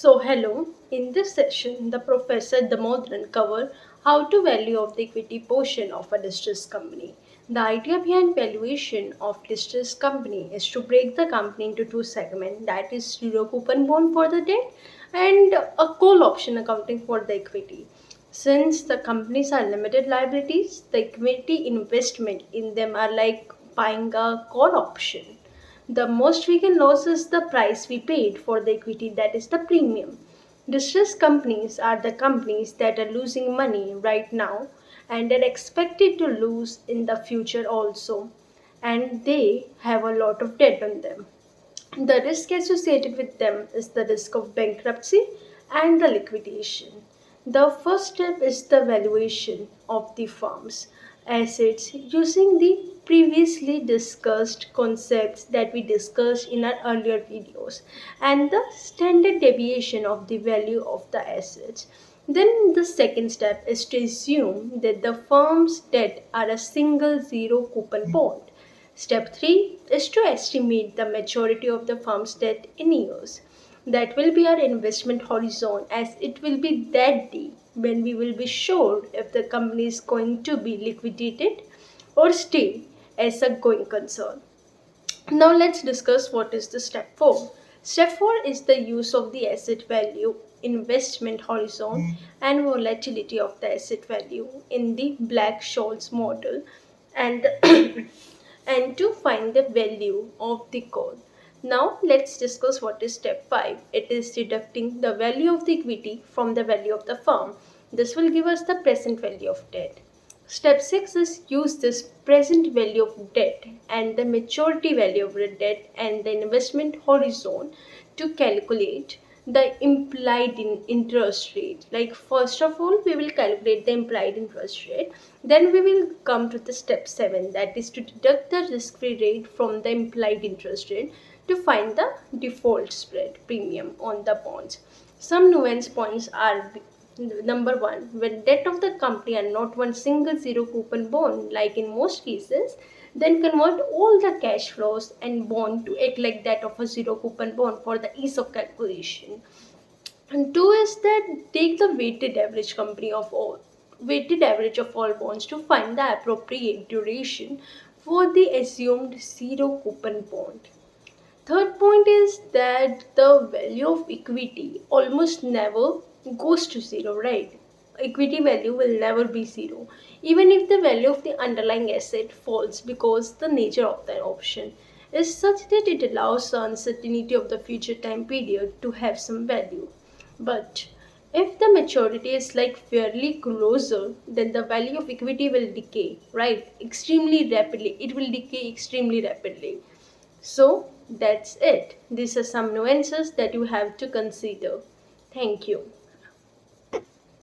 Hello. In this session, the Professor Damodran cover how to value of the equity portion of a distressed company. The idea behind valuation of distressed company is to break the company into two segments, that is zero coupon bond for the debt and a call option accounting for the equity. Since the companies are limited liabilities, the equity investment in them are like buying a call option. The most we can lose is the price we paid for the equity, that is the premium. Distressed companies are the companies that are losing money right now and are expected to lose in the future also, and they have a lot of debt on them. The risk associated with them is the risk of bankruptcy and the liquidation. The first step is the valuation of the firm's assets using the previously discussed concepts that we discussed in our earlier videos and the standard deviation of the value of the assets. Then the second step is to assume that the firm's debt are a single zero coupon bond. Step 3 is to estimate the maturity of the firm's debt in years. That will be our investment horizon, as it will be that day when we will be sure if the company is going to be liquidated or stay as a going concern. Now let's discuss what is the step 4. Step 4 is the use of the asset value, investment horizon and volatility of the asset value in the Black-Scholes model and and to find the value of the call. Now let's discuss what is step 5. It is deducting the value of the equity from the value of the firm. This will give us the present value of debt. Step 6 is use this present value of debt and the maturity value of the debt and the investment horizon to calculate the implied interest rate. Like first of all, we will calculate the implied interest rate. Then we will come to the step 7, that is to deduct the risk-free rate from the implied interest rate to find the default spread premium on the bonds. Some nuance points are: number one, when debt of the company are not one single zero coupon bond, like in most cases, then convert all the cash flows and bond to act like that of a zero coupon bond for the ease of calculation. And two is that take the weighted average of all bonds to find the appropriate duration for the assumed zero coupon bond. Third point is that the value of equity almost never goes to zero, right? Equity value will never be zero, even if the value of the underlying asset falls, because the nature of the option is such that it allows the uncertainty of the future time period to have some value. But if the maturity is like fairly closer, then the value of equity will decay, right? Extremely rapidly. It will decay extremely rapidly. So that's it. These are some nuances that you have to consider. Thank you.